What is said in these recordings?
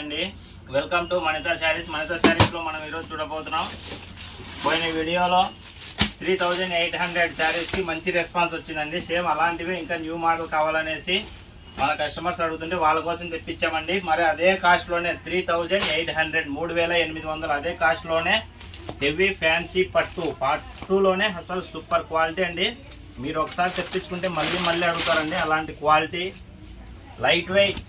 అండి, welcome to మణితా saris. మణితా శారీస్లో మనం ఈరోజు చూడబోతున్నాం. పోయిన వీడియోలో 3800 శారీస్కి మంచి రెస్పాన్స్ వచ్చిందండి. సేమ్ అలాంటివి ఇంకా న్యూ మోడల్ కావాలనేసి మన కస్టమర్స్ అడుగుతుంటే వాళ్ళ కోసం తెప్పించామండి. మరి అదే కాస్ట్లోనే 3800 3800 అదే కాస్ట్లోనే హెవీ ఫ్యాన్సీ పట్టులోనే అసలు సూపర్ క్వాలిటీ అండి. మీరు ఒకసారి తెప్పించుకుంటే మళ్ళీ అడుగుతారండి. అలాంటి క్వాలిటీ లైట్ వెయిట్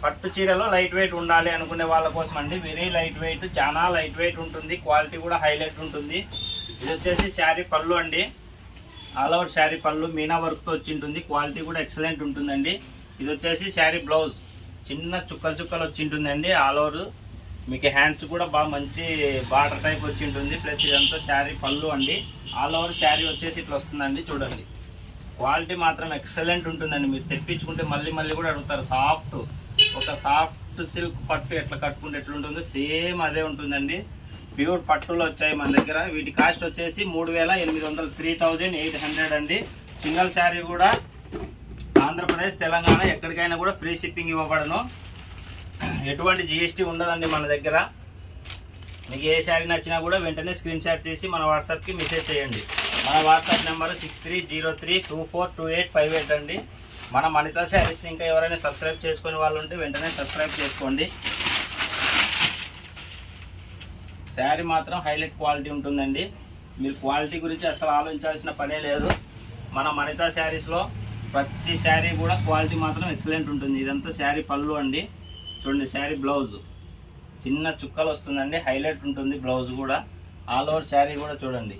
పట్టు చీరలో లైట్ వెయిట్ ఉండాలి అనుకునే వాళ్ళ కోసం అండి. వెరీ లైట్ వెయిట్, చాలా లైట్ వెయిట్ ఉంటుంది. క్వాలిటీ కూడా హైలైట్ ఉంటుంది. ఇది వచ్చేసి శారీ పళ్ళు అండి. ఆల్ ఓవర్ శారీ పళ్ళు మీనా వర్క్తో వచ్చి ఉంటుంది. క్వాలిటీ కూడా ఎక్సలెంట్ ఉంటుందండి. ఇది వచ్చేసి శారీ బ్లౌజ్ చిన్న చుక్కలు వచ్చి ఉంటుందండి. ఆల్ ఓవర్ మీకు హ్యాండ్స్ కూడా బాగా మంచి బార్డర్ టైప్ వచ్చి ఉంటుంది. ప్లస్ ఇదంతా శారీ పళ్ళు అండి. ఆల్ ఓవర్ శారీ వచ్చేసి ఇట్లా వస్తుందండి. చూడండి, క్వాలిటీ మాత్రం ఎక్సలెంట్ ఉంటుందండి. మీరు తెప్పించుకుంటే మళ్ళీ కూడా అడుగుతారు. ఒక సాఫ్ట్ సిల్క్ పట్టు ఎట్లా కట్టుకుంటే ఎట్లుంటుందో సేమ్ అదే ఉంటుందండి. ప్యూర్ పట్టులో వచ్చాయి మన దగ్గర. వీటి కాస్ట్ వచ్చేసి 3800 3800 అండి. సింగిల్ శారీ కూడా ఆంధ్రప్రదేశ్ తెలంగాణ ఎక్కడికైనా కూడా ఫ్రీ షిప్పింగ్ ఇవ్వబడను. ఎటువంటి జిఎస్టీ ఉండదండి మన దగ్గర. మీకు ఏ శారీ నచ్చినా కూడా వెంటనే స్క్రీన్ షాట్ తీసి మన వాట్సాప్కి మెసేజ్ చేయండి. మన వాట్సాప్ నెంబర్ 6303242858 అండి. మన మణితా శారీస్ని ఇంకా ఎవరైనా సబ్స్క్రైబ్ చేసుకునే వాళ్ళు ఉంటే వెంటనే సబ్స్క్రైబ్ చేసుకోండి. శారీ మాత్రం హైలైట్ క్వాలిటీ ఉంటుందండి. మీరు క్వాలిటీ గురించి అసలు ఆలోచించాల్సిన పనే లేదు. మన మణితా శారీస్లో ప్రతి శారీ కూడా క్వాలిటీ మాత్రం ఎక్సలెంట్ ఉంటుంది. ఇదంతా శారీ పళ్ళు అండి. చూడండి, శారీ బ్లౌజ్ చిన్న చుక్కలు వస్తుందండి. హైలైట్ ఉంటుంది బ్లౌజ్ కూడా. ఆల్ ఓవర్ శారీ కూడా చూడండి.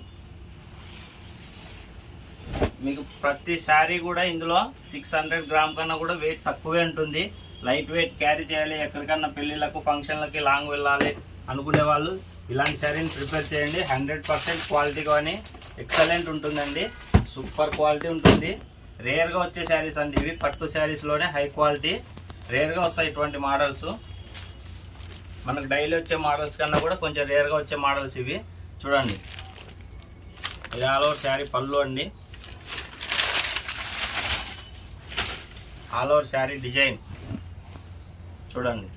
మీకు ప్రతి శారీ కూడా ఇందులో 600 గ్రామ్ కన్నా కూడా వెయిట్ తక్కువే ఉంటుంది. లైట్ వెయిట్ క్యారీ చేయాలి, ఎక్కడికన్నా పెళ్ళిళ్ళకు ఫంక్షన్లకి లాంగ్ వెళ్ళాలి అనుకునే వాళ్ళు ఇలాంటి శారీని ప్రిపేర్ చేయండి. 100% క్వాలిటీ కానీ ఎక్సలెంట్ ఉంటుందండి. సూపర్ క్వాలిటీ ఉంటుంది. రేర్గా వచ్చే శారీస్ అండి ఇవి. పట్టు శారీస్లోనే హై క్వాలిటీ రేర్గా వస్తాయి ఇటువంటి మోడల్స్. మనకు డైలీ వచ్చే మోడల్స్ కన్నా కూడా కొంచెం రేర్గా వచ్చే మోడల్స్ ఇవి. చూడండి, ఇది ఆల్ ఓవర్ శారీ పళ్ళు అండి. ఆల్ ఓవర్ శారీ డిజైన్ చూడండి,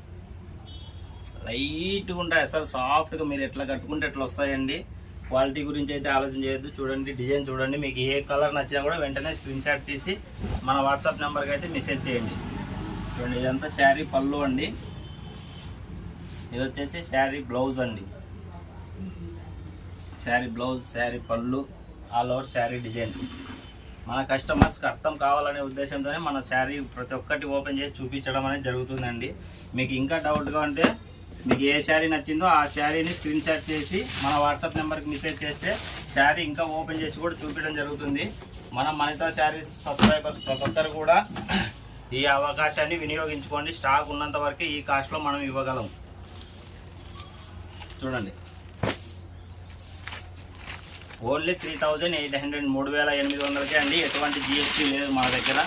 లైట్గా ఉంటాయి. అసలు సాఫ్ట్గా మీరు ఎట్లా కట్టుకుంటే ఎట్లా వస్తాయండి. క్వాలిటీ గురించి అయితే ఆలోచన చేయొద్దు. చూడండి, డిజైన్ చూడండి. మీకు ఏ కలర్ నచ్చినా కూడా వెంటనే స్క్రీన్ షాట్ తీసి మన వాట్సాప్ నెంబర్కి అయితే మెసేజ్ చేయండి. చూడండి, ఇదంతా శారీ పళ్ళు అండి. ఇది వచ్చేసి శారీ బ్లౌజ్ అండి. శారీ బ్లౌజ్, శారీ పళ్ళు, ఆల్ ఓవర్ శారీ డిజైన్. మన కస్టమర్స్కి అర్థం కావాలనే ఉద్దేశంతోనే మన శారీ ప్రతి ఒక్కటి ఓపెన్ చేసి చూపించడం అనేది జరుగుతుందండి. మీకు ఇంకా డౌట్గా ఉంటే మీకు ఏ శారీ నచ్చిందో ఆ శారీని స్క్రీన్ షాట్ చేసి మన వాట్సాప్ నెంబర్కి మెసేజ్ చేస్తే శారీ ఇంకా ఓపెన్ చేసి కూడా చూపించడం జరుగుతుంది. మన మణితా శారీస్ సబ్స్క్రైబర్స్ ప్రతి ఒక్కరు కూడా ఈ అవకాశాన్ని వినియోగించుకోండి. స్టాక్ ఉన్నంత వరకు ఈ కాస్ట్లో మనం ఇవ్వగలం. చూడండి, ఓన్లీ 3800 3800కే అండి. ఎటువంటి జిఎస్టీ లేదు మన దగ్గర.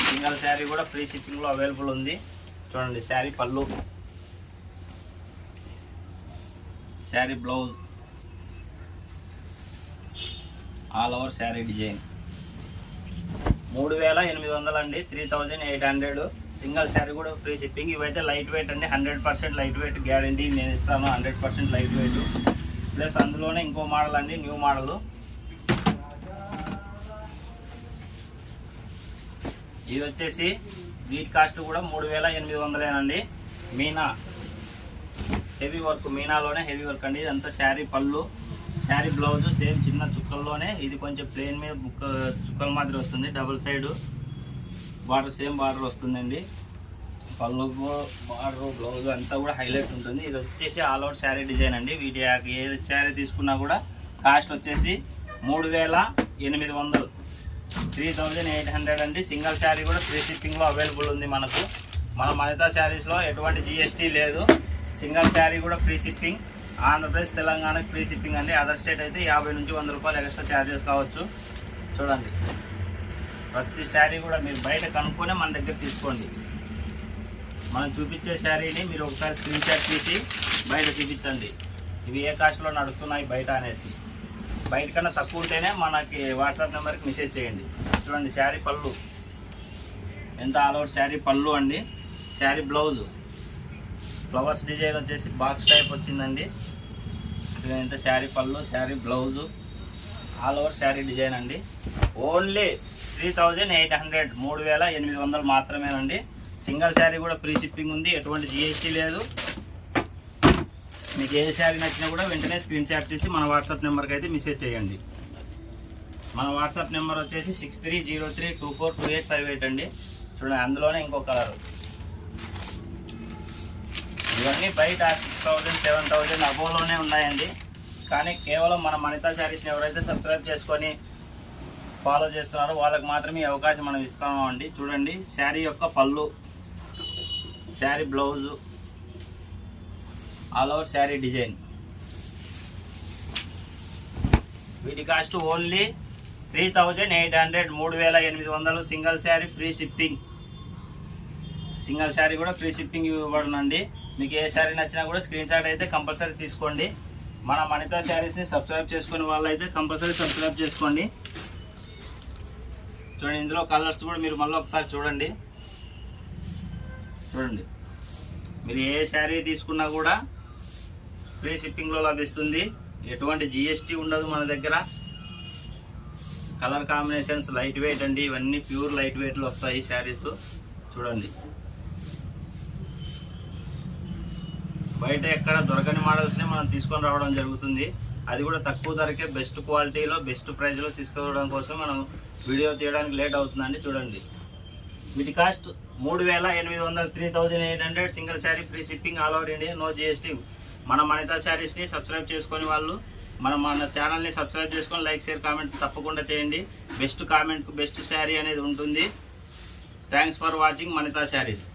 సింగిల్ శారీ కూడా ఫ్రీ షిప్పింగ్లో అవైలబుల్ ఉంది. చూడండి, శారీ పళ్ళు, sari blouse, all over sari design. 3800 అండి. 3800 సింగిల్ శారీ కూడా ఫ్రీ షిప్పింగ్. ఇవైతే లైట్ వెయిట్ అండి. 100% లైట్ వెయిట్ గ్యారంటీ నేను ఇస్తాను. 100% లైట్ వెయిట్. ప్లస్ అందులోనే ఇంకో మోడల్ అండి, న్యూ మోడల్. ఇది వచ్చేసి వీటి కాస్ట్ కూడా 3800 అండి. మీనా హెవీ వర్క్, మీనాలోనే హెవీ వర్క్ అండి. ఇదంతా శారీ పళ్ళు, శారీ బ్లౌజ్ సేమ్ చిన్న చుక్కల్లోనే. ఇది కొంచెం ప్లెయిన్ మీద చుక్కల మాదిరి వస్తుంది. Double side border, same border వస్తుందండి. పళ్ళు, బార్డర్, బ్లౌజ్ అంతా కూడా హైలైట్ ఉంటుంది. ఇది వచ్చేసి ఆల్ ఓవర్ శారీ డిజైన్ అండి. వీటి ఏ శారీ తీసుకున్నా కూడా కాస్ట్ వచ్చేసి 3800 3800 అండి. సింగిల్ శారీ కూడా ఫ్రీ షిప్పింగ్లో అవైలబుల్ ఉంది మనకు. మన మణితా శారీస్లో ఎటువంటి జిఎస్టీ లేదు. సింగిల్ శారీ కూడా ఫ్రీ షిప్పింగ్. ఆంధ్రప్రదేశ్ తెలంగాణకి ఫ్రీ షిప్పింగ్ అండి. అదర్ స్టేట్ అయితే 50 నుంచి 100 రూపాయలు ఎక్స్ట్రా ఛార్జెస్ కావచ్చు. చూడండి, ప్రతి శారీ కూడా మీరు బయట కనుక్కొని మన దగ్గర తీసుకోండి. మనం చూపించే శారీని మీరు ఒకసారి స్క్రీన్ షాట్ తీసి బయట చూపించండి. ఇవి ఏ కాస్ట్లో నడుస్తున్నాయి బయట అనేసి. బయట కన్నా తక్కువ ఉంటేనే మనకి వాట్సాప్ నెంబర్కి మెసేజ్ చేయండి. చూడండి, శారీ పళ్ళు ఎంత ఆల్ ఓవర్ శారీ పళ్ళు అండి. శారీ బ్లౌజ్ ఫ్లవర్స్ డిజైన్ వచ్చేసి బాక్స్ టైప్ వచ్చిందండి. ఇంత శారీ పళ్ళు, sari blouse, all over sari design అండి. ఓన్లీ 3800, 3800 మాత్రమేనండి. సింగిల్ శారీ కూడా ఫ్రీ షిప్పింగ్ ఉంది, ఎటువంటి జిఎస్టీ లేదు. మీకు ఏ శారీ నచ్చినా కూడా వెంటనే స్క్రీన్ షాట్ తీసి మన వాట్సాప్ నెంబర్కి అయితే మెసేజ్ చేయండి. మన వాట్సాప్ నెంబర్ వచ్చేసి 6303242858 అండి. చూడండి, అందులోనే ఇంకో కలర్. ఇవన్నీ బయట 6000, 7000 అబోలోనే ఉన్నాయండి. కానీ కేవలం మన మణితా శారీస్ని ఎవరైతే సబ్స్క్రైబ్ చేసుకొని ఫాలో చేస్తున్నారో వాళ్ళకి మాత్రమే ఈ అవకాశం మనం ఇస్తాము అండి. చూడండి, శారీ యొక్క పళ్ళు, sari blouse, all over sari design. వీటి cost only 3800, 3800. Single sari free shipping. Single sari కూడా ఫ్రీ షిప్పింగ్ ఇవ్వబడునండి. మీకు ఏ శారీ నచ్చినా కూడా స్క్రీన్ షాట్ అయితే కంపల్సరీ తీసుకోండి. మన మణితా శారీస్ని సబ్స్క్రైబ్ చేసుకునే వాళ్ళు అయితే కంపల్సరీ సబ్స్క్రైబ్ చేసుకోండి. చూడండి, ఇందులో కలర్స్ కూడా మీరు మళ్ళీ ఒకసారి చూడండి. మీరు ఏ శారీ తీసుకున్నా కూడా ఫ్రీ షిప్పింగ్లో లభిస్తుంది. ఎటువంటి జిఎస్టీ ఉండదు మన దగ్గర. కలర్ కాంబినేషన్స్ లైట్ వెయిట్ అండి. ఇవన్నీ ప్యూర్ లైట్ వెయిట్లో వస్తాయి శారీస్. చూడండి, బయట ఎక్కడ దొరకని మోడల్స్ని మనం తీసుకొని రావడం జరుగుతుంది. అది కూడా తక్కువ ధరకే, బెస్ట్ క్వాలిటీలో, బెస్ట్ ప్రైస్లో తీసుకురావడం కోసం మనం వీడియో తీయడానికి లేట్ అవుతుందండి. చూడండి, వీటి cost 3800, 3800. Single sari free shipping, all over India, no GST. మన మణితా శారీస్ని సబ్స్క్రైబ్ చేసుకొని వాళ్ళు మన ఛానల్ని సబ్స్క్రైబ్ చేసుకొని లైక్, షేర్, కామెంట్ తప్పకుండా చేయండి. బెస్ట్ కామెంట్కు బెస్ట్ శారీ అనేది ఉంటుంది. Thanks for watching మణితా saris.